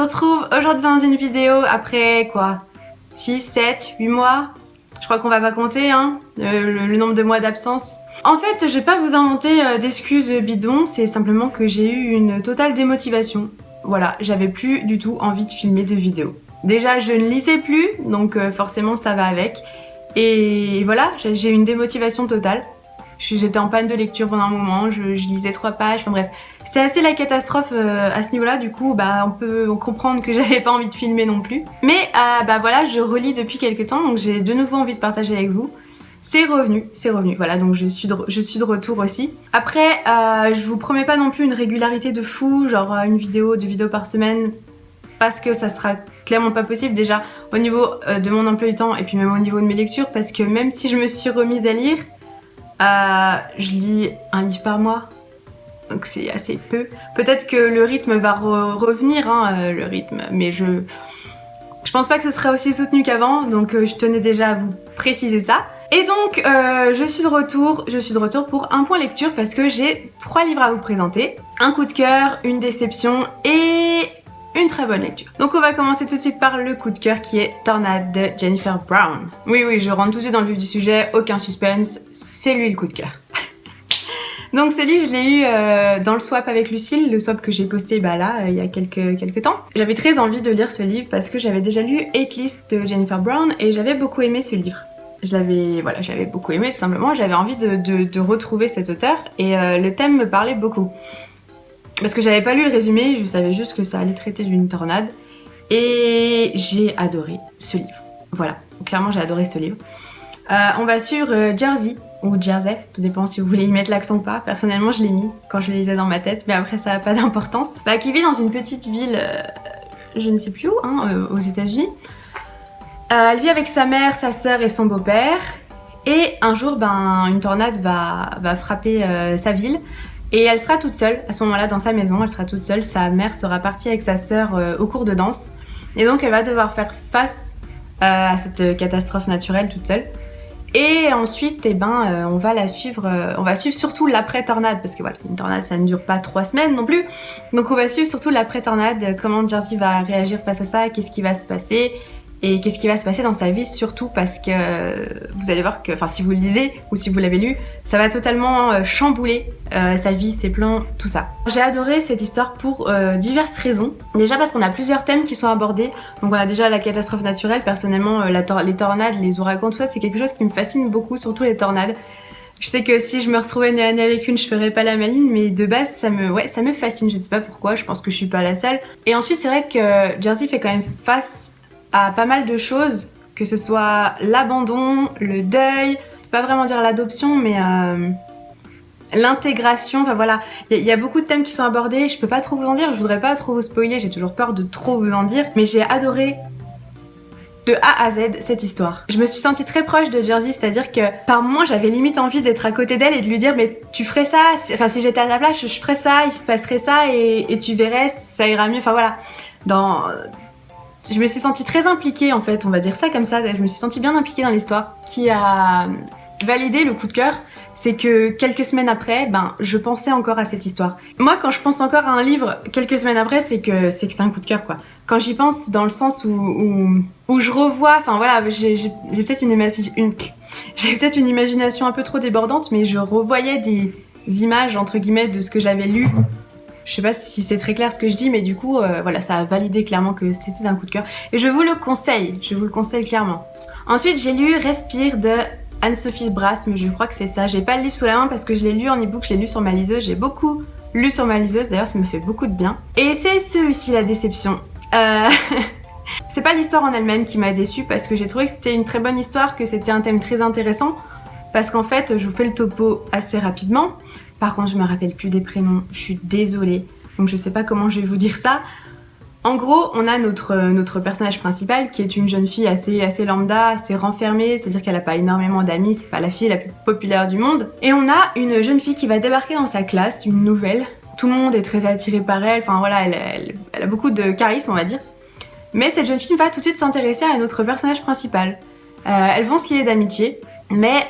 vous retrouve aujourd'hui dans une vidéo après quoi 6, 7, 8 mois. Je crois qu'on va pas compter le nombre de mois d'absence. En fait, je vais pas vous inventer d'excuses bidons, c'est simplement que j'ai eu une totale démotivation. Voilà, j'avais plus du tout envie de filmer de vidéos. Déjà, je ne lisais plus, donc forcément ça va avec. Et voilà, j'ai eu une démotivation totale. J'étais en panne de lecture pendant un moment, je lisais 3 pages, enfin bref. C'est assez la catastrophe à ce niveau-là, du coup on peut comprendre que j'avais pas envie de filmer non plus. Mais voilà, je relis depuis quelques temps, donc j'ai de nouveau envie de partager avec vous. C'est revenu, voilà, donc je suis de retour aussi. Après, je vous promets pas non plus une régularité de fou, genre 2 vidéos par semaine, parce que ça sera clairement pas possible déjà au niveau de mon emploi du temps et puis même au niveau de mes lectures, parce que même si je me suis remise à lire, je lis un livre par mois, donc c'est assez peu. Peut-être que le rythme va revenir, le rythme, mais je pense pas que ce sera aussi soutenu qu'avant, donc je tenais déjà à vous préciser ça. Et donc je suis de retour pour un point lecture parce que j'ai 3 livres à vous présenter. Un coup de cœur, une déception et une très bonne lecture. Donc on va commencer tout de suite par le coup de cœur qui est Tornade de Jennifer Brown. Oui, je rentre tout de suite dans le vif du sujet, aucun suspense, c'est lui le coup de cœur. Donc ce livre, je l'ai eu dans le swap avec Lucille, le swap que j'ai posté il y a quelques temps. J'avais très envie de lire ce livre parce que j'avais déjà lu Hate List de Jennifer Brown et j'avais beaucoup aimé ce livre. J'avais beaucoup aimé tout simplement, j'avais envie de retrouver cet auteur et le thème me parlait beaucoup. Parce que j'avais pas lu le résumé, je savais juste que ça allait traiter d'une tornade. Et j'ai adoré ce livre. Voilà, clairement j'ai adoré ce livre. On va sur Jersey, ou Jersey, tout dépend si vous voulez y mettre l'accent ou pas. Personnellement je l'ai mis quand je le lisais dans ma tête, mais après ça n'a pas d'importance. Qui vit dans une petite ville, je ne sais plus où, aux États-Unis. Elle vit avec sa mère, sa sœur et son beau-père. Et un jour, une tornade va frapper sa ville. Et elle sera toute seule, à ce moment-là, dans sa maison, elle sera toute seule. Sa mère sera partie avec sa sœur au cours de danse. Et donc, elle va devoir faire face à cette catastrophe naturelle toute seule. Et ensuite, on va la suivre, on va suivre surtout l'après-tornade, parce que voilà, une tornade, ça ne dure pas 3 semaines non plus. Donc, on va suivre surtout l'après-tornade, comment Jersey va réagir face à ça, qu'est-ce qui va se passer. Et qu'est-ce qui va se passer dans sa vie, surtout parce que vous allez voir que, si vous le lisez ou si vous l'avez lu, ça va totalement chambouler sa vie, ses plans, tout ça. J'ai adoré cette histoire pour diverses raisons. Déjà parce qu'on a plusieurs thèmes qui sont abordés. Donc on a déjà la catastrophe naturelle, personnellement les tornades, les ouragans, tout ça, c'est quelque chose qui me fascine beaucoup, surtout les tornades. Je sais que si je me retrouvais nez à nez avec une, je ferais pas la maline, mais de base, ça me fascine. Je sais pas pourquoi, je pense que je suis pas la seule. Et ensuite, c'est vrai que Jersey fait quand même face à pas mal de choses, que ce soit l'abandon, le deuil, pas vraiment dire l'adoption, mais l'intégration, voilà. Il y a beaucoup de thèmes qui sont abordés, je peux pas trop vous en dire, je voudrais pas trop vous spoiler, j'ai toujours peur de trop vous en dire, mais j'ai adoré de A à Z cette histoire. Je me suis sentie très proche de Jersey, c'est-à-dire que par moments j'avais limite envie d'être à côté d'elle et de lui dire mais tu ferais ça, si j'étais à ta place je ferais ça, il se passerait ça et tu verrais, ça ira mieux, voilà. Je me suis sentie très impliquée en fait, on va dire ça comme ça, je me suis sentie bien impliquée dans l'histoire. Qui a validé le coup de cœur, c'est que quelques semaines après, je pensais encore à cette histoire. Moi quand je pense encore à un livre quelques semaines après, c'est que c'est un coup de cœur quoi. Quand j'y pense dans le sens où je revois, j'ai peut-être une imagination un peu trop débordante, mais je revoyais des images entre guillemets de ce que j'avais lu. Je sais pas si c'est très clair ce que je dis, mais du coup, ça a validé clairement que c'était un coup de cœur. Et je vous le conseille clairement. Ensuite, j'ai lu Respire de Anne-Sophie Brasme, je crois que c'est ça. J'ai pas le livre sous la main parce que je l'ai lu en e-book, je l'ai lu sur ma liseuse. J'ai beaucoup lu sur ma liseuse, d'ailleurs ça me fait beaucoup de bien. Et c'est celui-ci, la déception. C'est pas l'histoire en elle-même qui m'a déçue parce que j'ai trouvé que c'était une très bonne histoire, que c'était un thème très intéressant. Parce qu'en fait, je vous fais le topo assez rapidement. Par contre, je me rappelle plus des prénoms, je suis désolée. Donc je sais pas comment je vais vous dire ça. En gros, on a notre personnage principal qui est une jeune fille assez lambda, assez renfermée, c'est-à-dire qu'elle a pas énormément d'amis, c'est pas la fille la plus populaire du monde. Et on a une jeune fille qui va débarquer dans sa classe, une nouvelle. Tout le monde est très attiré par elle, elle a beaucoup de charisme on va dire. Mais cette jeune fille va tout de suite s'intéresser à notre personnage principal. Elles vont se lier d'amitié. Mais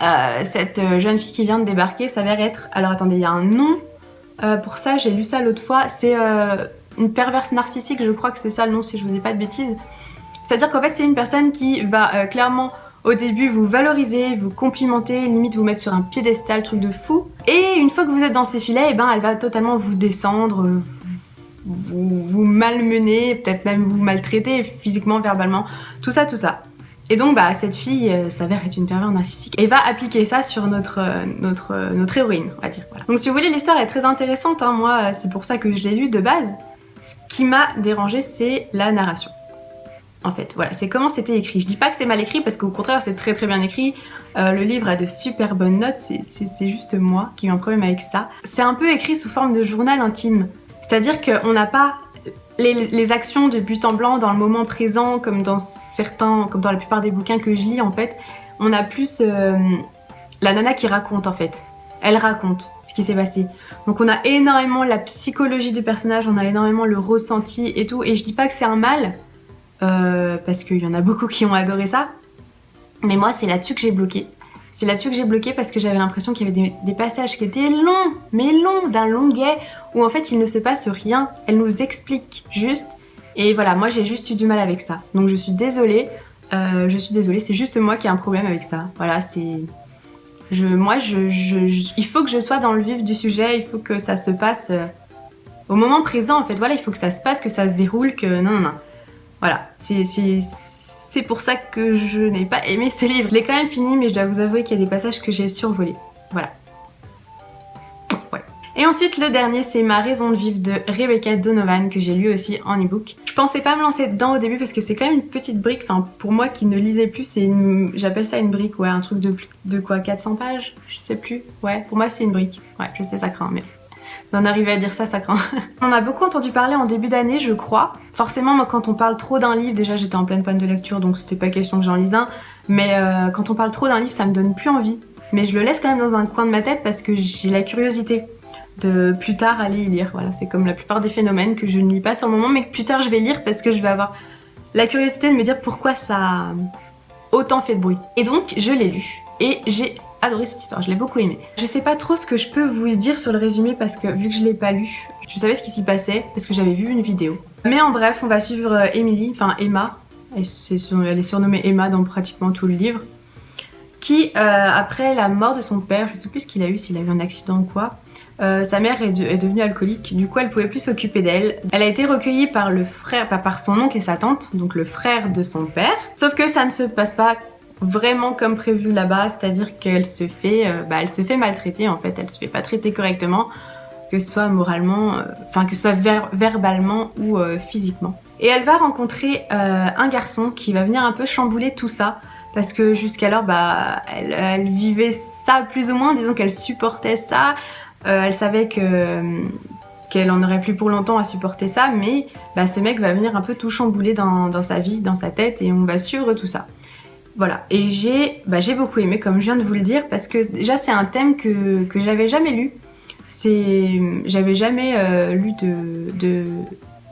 cette jeune fille qui vient de débarquer s'avère être... Alors attendez, il y a un nom pour ça, j'ai lu ça l'autre fois, c'est une perverse narcissique, je crois que c'est ça le nom si je vous dis pas de bêtises. C'est-à-dire qu'en fait c'est une personne qui va clairement au début vous valoriser, vous complimenter, limite vous mettre sur un piédestal, truc de fou. Et une fois que vous êtes dans ses filets, et ben elle va totalement vous descendre, vous malmener, peut-être même vous maltraiter physiquement, verbalement, tout ça. Et donc bah cette fille s'avère être une perverse narcissique et va appliquer ça sur notre héroïne, on va dire. Voilà. Donc si vous voulez, l'histoire est très intéressante, hein. Moi c'est pour ça que je l'ai lu de base. Ce qui m'a dérangé, c'est la narration. En fait, voilà, c'est comment c'était écrit. Je dis pas que c'est mal écrit parce qu'au contraire c'est très bien écrit. Le livre a de super bonnes notes, c'est juste moi qui ai un problème avec ça. C'est un peu écrit sous forme de journal intime. C'est-à-dire qu'on n'a pas les actions de but en blanc dans le moment présent comme dans la plupart des bouquins que je lis en fait. On a plus la nana qui raconte en fait. Elle raconte ce qui s'est passé. Donc on a énormément la psychologie du personnage, on a énormément le ressenti et tout. Et je dis pas que c'est un mal, parce qu'il y en a beaucoup qui ont adoré ça. Mais moi c'est là-dessus que j'ai bloqué. C'est là-dessus que j'ai bloqué parce que j'avais l'impression qu'il y avait des passages qui étaient longs, mais longs, d'un longuet, où en fait il ne se passe rien. Elle nous explique juste. Et voilà, moi j'ai juste eu du mal avec ça. Donc je suis désolée, c'est juste moi qui ai un problème avec ça. Voilà, c'est... il faut que je sois dans le vif du sujet, il faut que ça se passe au moment présent en fait. Voilà, il faut que ça se passe, que ça se déroule, que... Non. Voilà, c'est pour ça que je n'ai pas aimé ce livre. Je l'ai quand même fini, mais je dois vous avouer qu'il y a des passages que j'ai survolés. Voilà. Ouais. Et ensuite, le dernier, c'est Ma raison de vivre de Rebecca Donovan, que j'ai lu aussi en e-book. Je pensais pas me lancer dedans au début parce que c'est quand même une petite brique. Enfin, pour moi qui ne lisais plus, j'appelle ça une brique, ouais, un truc de quoi, 400 pages? Je sais plus. Ouais, pour moi c'est une brique. Ouais, je sais, ça craint, mais... d'en arriver à dire ça craint. On a beaucoup entendu parler en début d'année, je crois. Forcément, moi, quand on parle trop d'un livre, déjà j'étais en pleine panne de lecture, donc c'était pas question que j'en lise un. Mais quand on parle trop d'un livre, ça me donne plus envie. Mais je le laisse quand même dans un coin de ma tête parce que j'ai la curiosité de plus tard aller y lire. Voilà, c'est comme la plupart des phénomènes que je ne lis pas sur le moment, mais que plus tard je vais lire parce que je vais avoir la curiosité de me dire pourquoi ça a autant fait de bruit. Et donc, je l'ai lu. Et j'ai adoré cette histoire, je l'ai beaucoup aimée. Je sais pas trop ce que je peux vous dire sur le résumé parce que vu que je l'ai pas lu, je savais ce qui s'y passait parce que j'avais vu une vidéo. Mais en bref, on va suivre Emily, enfin Emma, elle est surnommée Emma dans pratiquement tout le livre, qui après la mort de son père, je sais plus ce qu'il a eu, s'il a eu un accident ou quoi, sa mère est devenue alcoolique, du coup elle pouvait plus s'occuper d'elle. Elle a été recueillie par le frère, par son oncle et sa tante, donc le frère de son père, sauf que ça ne se passe pas vraiment comme prévu là-bas, c'est-à-dire qu'elle se fait, elle se fait maltraiter en fait, elle se fait pas traiter correctement, que ce soit moralement, que ce soit verbalement ou physiquement. Et elle va rencontrer un garçon qui va venir un peu chambouler tout ça, parce que jusqu'alors, elle vivait ça plus ou moins, disons qu'elle supportait ça, elle savait qu'elle en aurait plus pour longtemps à supporter ça, mais ce mec va venir un peu tout chambouler dans sa vie, dans sa tête, et on va suivre tout ça. Voilà, et j'ai beaucoup aimé, comme je viens de vous le dire, parce que déjà c'est un thème que j'avais jamais lu. J'avais jamais lu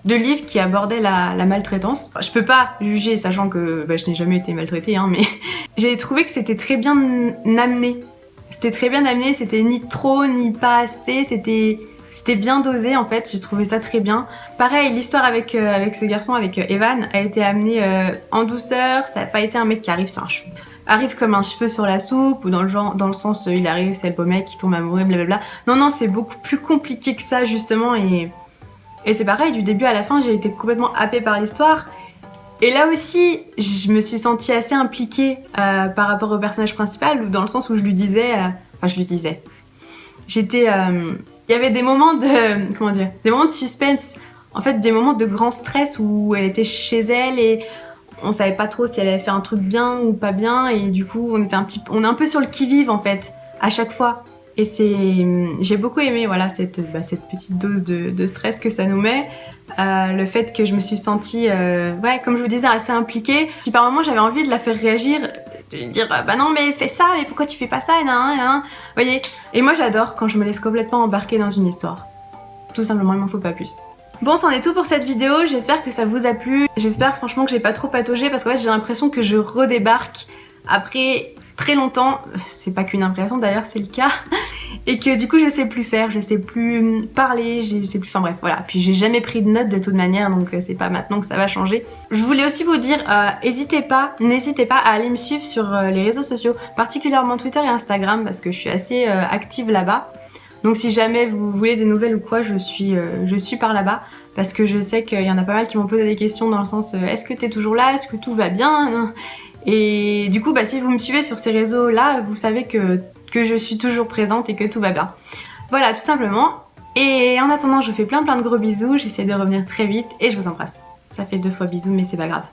de livre qui abordait la maltraitance. Je peux pas juger, sachant que je n'ai jamais été maltraitée, hein, mais j'ai trouvé que c'était très bien amené. C'était très bien amené, c'était ni trop ni pas assez, c'était bien dosé en fait, j'ai trouvé ça très bien. Pareil, l'histoire avec ce garçon, avec Evan, a été amenée en douceur, ça n'a pas été un mec qui arrive comme un cheveu sur la soupe, ou dans le sens il arrive, c'est le beau mec qui tombe amoureux, blablabla. Non, c'est beaucoup plus compliqué que ça justement, et c'est pareil, du début à la fin, j'ai été complètement happée par l'histoire. Et là aussi, je me suis sentie assez impliquée par rapport au personnage principal, dans le sens où je lui disais... J'étais... Il y avait des moments de... Comment dire? Des moments de suspense. En fait, des moments de grand stress où elle était chez elle et on savait pas trop si elle avait fait un truc bien ou pas bien. Et du coup, on est un peu sur le qui-vive en fait, à chaque fois. Et j'ai beaucoup aimé voilà, cette petite dose de stress que ça nous met. Le fait que je me suis sentie, comme je vous disais, assez impliquée. Puis par moments, j'avais envie de la faire réagir, de lui dire non mais fais ça, mais pourquoi tu fais pas ça, Vous voyez. Et moi j'adore quand je me laisse complètement embarquer dans une histoire. Tout simplement, il m'en faut pas plus. Bon, c'en est tout pour cette vidéo, j'espère que ça vous a plu. J'espère franchement que j'ai pas trop pataugé parce qu'en fait j'ai l'impression que je redébarque après très longtemps, c'est pas qu'une impression d'ailleurs, c'est le cas, et que du coup je sais plus faire, je sais plus parler, je sais plus, enfin bref voilà. Puis j'ai jamais pris de notes de toute manière, donc c'est pas maintenant que ça va changer. Je voulais aussi vous dire, n'hésitez pas à aller me suivre sur les réseaux sociaux, particulièrement Twitter et Instagram, parce que je suis assez active là-bas. Donc si jamais vous voulez des nouvelles ou quoi, je suis par là-bas, parce que je sais qu'il y en a pas mal qui m'ont posé des questions dans le sens est-ce que t'es toujours là, est-ce que tout va bien? Et du coup, bah, si vous me suivez sur ces réseaux-là, vous savez que je suis toujours présente et que tout va bien. Voilà, tout simplement. Et en attendant, je vous fais plein de gros bisous, j'essaie de revenir très vite et je vous embrasse. Ça fait 2 fois bisous, mais c'est pas grave.